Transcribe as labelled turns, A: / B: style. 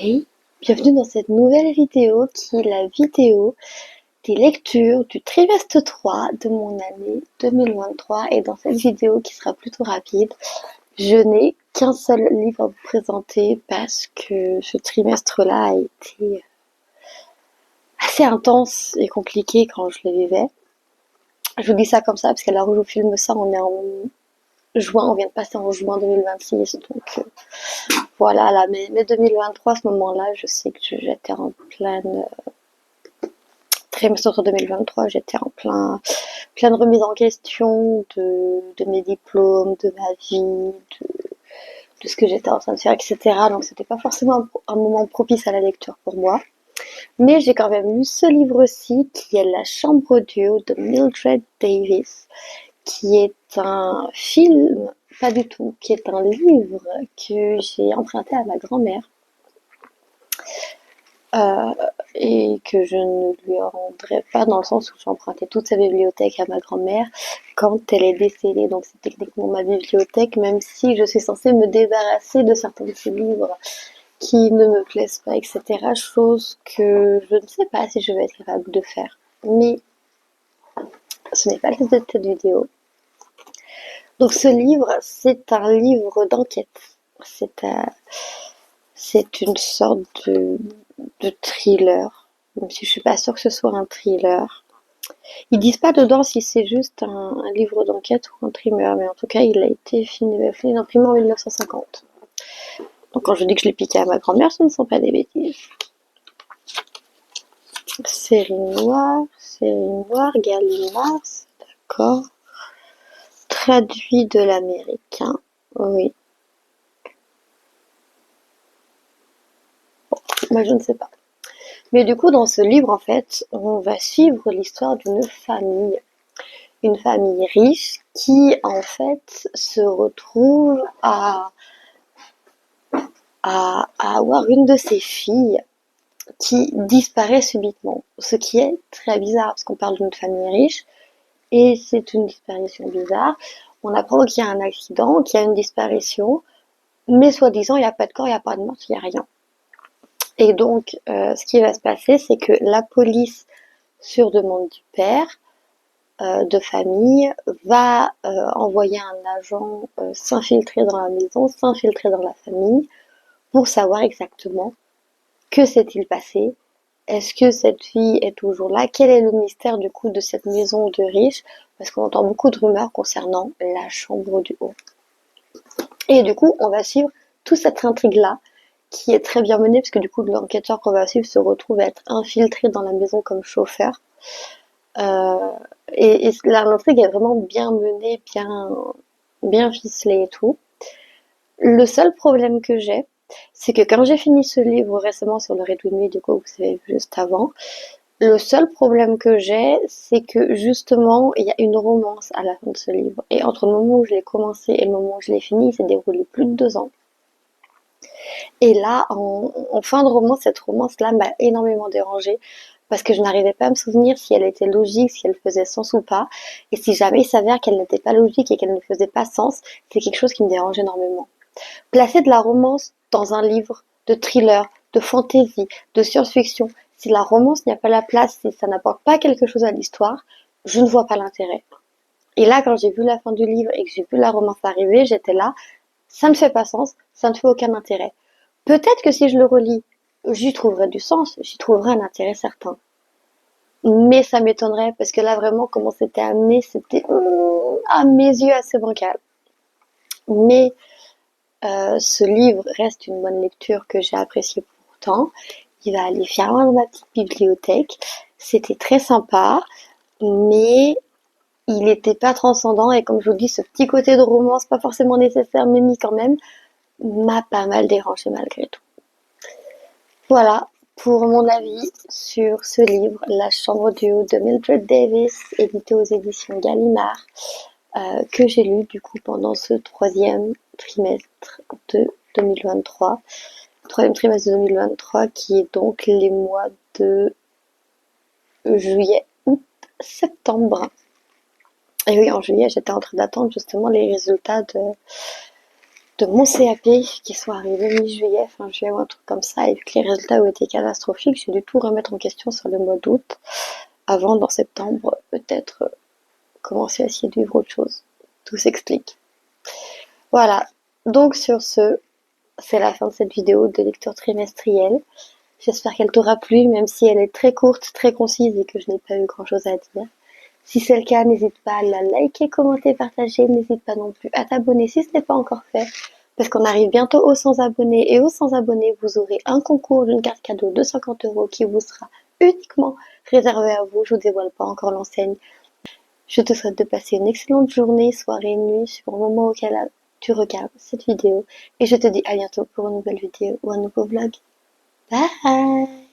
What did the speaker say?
A: Hey, bienvenue dans cette nouvelle vidéo qui est la vidéo des lectures du trimestre 3 de mon année 2023. Et dans cette vidéo qui sera plutôt rapide, je n'ai qu'un seul livre à vous présenter parce que ce trimestre-là a été assez intense et compliqué quand je le vivais. Je vous dis ça comme ça parce qu'à l'heure où je vous filme ça, on est en juin, on vient de passer en juin 2026, donc voilà, là, mais 2023, à ce moment-là, je sais que j'étais en pleine trimestre 2023, j'étais en pleine remise en question de mes diplômes, de ma vie, de ce que j'étais en train de faire, etc. Donc c'était pas forcément un moment propice à la lecture pour moi. Mais j'ai quand même lu ce livre-ci qui est La Chambre d'Yeux de Mildred Davis, qui est un film, pas du tout, qui est un livre que j'ai emprunté à ma grand-mère. Euh, et que je ne lui rendrai pas dans le sens où j'ai emprunté toute sa bibliothèque à ma grand-mère quand elle est décédée. Donc c'est techniquement ma bibliothèque, même si je suis censée me débarrasser de certains de ses livres qui ne me plaisent pas, etc. Chose que je ne sais pas si je vais être capable de faire. Mais ce n'est pas le but de cette vidéo. Donc ce livre, c'est un livre d'enquête. C'est c'est une sorte de thriller, même si je suis pas sûre que ce soit un thriller. Ils disent pas dedans si c'est juste un livre d'enquête ou un thriller, mais en tout cas, il a été fini d'imprimé en 1950. Donc quand je dis que je l'ai piqué à ma grand-mère, ce ne sont pas des bêtises. Série noire, Gallimard, d'accord. Traduit de l'américain, oui. Moi, je ne sais pas. Mais du coup, dans ce livre, en fait, on va suivre l'histoire d'une famille. Une famille riche qui, en fait, se retrouve à avoir une de ses filles qui disparaît subitement. Ce qui est très bizarre, parce qu'on parle d'une famille riche, et c'est une disparition bizarre. On apprend qu'il y a un accident, qu'il y a une disparition, mais soi-disant, il n'y a pas de corps, il n'y a pas de meurtre, il n'y a rien. Et donc, ce qui va se passer, c'est que la police, sur demande du père, de famille, va envoyer un agent s'infiltrer dans la maison, s'infiltrer dans la famille, pour savoir exactement que s'est-il passé. Est-ce que cette fille est toujours là? Quel est le mystère du coup de cette maison de riches? Parce qu'on entend beaucoup de rumeurs concernant la chambre du haut. Et du coup, on va suivre toute cette intrigue-là, qui est très bien menée, parce que du coup, l'enquêteur qu'on va suivre se retrouve à être infiltré dans la maison comme chauffeur. Euh, et l'intrigue est vraiment bien menée, bien ficelée et tout. Le seul problème que j'ai, c'est que quand j'ai fini ce livre récemment sur le Red Wing, du coup, vous avez vu juste avant, le seul problème que j'ai, c'est que justement, il y a une romance à la fin de ce livre. Et entre le moment où je l'ai commencé et le moment où je l'ai fini, il s'est déroulé plus de 2 ans. Et là, en fin de roman, cette romance-là m'a énormément dérangée parce que je n'arrivais pas à me souvenir si elle était logique, si elle faisait sens ou pas. Et si jamais il s'avère qu'elle n'était pas logique et qu'elle ne faisait pas sens, c'est quelque chose qui me dérange énormément. Placer de la romance dans un livre de thriller, de fantasy, de science-fiction, si la romance n'y a pas la place, si ça n'apporte pas quelque chose à l'histoire, je ne vois pas l'intérêt. Et là, quand j'ai vu la fin du livre et que j'ai vu la romance arriver, j'étais là, ça ne fait pas sens, ça ne fait aucun intérêt. Peut-être que si je le relis, j'y trouverai du sens, j'y trouverai un intérêt certain. Mais ça m'étonnerait parce que là vraiment comment c'était amené, c'était à mes yeux assez bancal. Mais ce livre reste une bonne lecture que j'ai appréciée pourtant. Il va aller fièrement dans ma petite bibliothèque. C'était très sympa, mais il n'était pas transcendant et comme je vous dis, ce petit côté de romance, pas forcément nécessaire, mais mis quand même, m'a pas mal dérangé malgré tout. Voilà pour mon avis sur ce livre, La Chambre du Haut de Mildred Davis, édité aux éditions Gallimard, que j'ai lu du coup pendant ce troisième trimestre de 2023. Troisième trimestre de 2023 qui est donc les mois de juillet, août, septembre. Et oui, en juillet, j'étais en train d'attendre justement les résultats de mon CAP qui sont arrivés mi-juillet, fin juillet ou un truc comme ça, et vu que les résultats ont été catastrophiques, j'ai dû tout remettre en question sur le mois d'août, avant dans septembre peut-être commencer à essayer de vivre autre chose. Tout s'explique. Voilà, donc sur ce, c'est la fin de cette vidéo de lecture trimestrielle. J'espère qu'elle t'aura plu, même si elle est très courte, très concise et que je n'ai pas eu grand chose à dire. Si c'est le cas, n'hésite pas à la liker, commenter, partager. N'hésite pas non plus à t'abonner si ce n'est pas encore fait. Parce qu'on arrive bientôt aux 100 abonnés. Et aux 100 abonnés, vous aurez un concours d'une carte cadeau de 50 € qui vous sera uniquement réservé à vous. Je vous dévoile pas encore l'enseigne. Je te souhaite de passer une excellente journée, soirée, nuit, suivant le moment auquel tu regardes cette vidéo. Et je te dis à bientôt pour une nouvelle vidéo ou un nouveau vlog. Bye!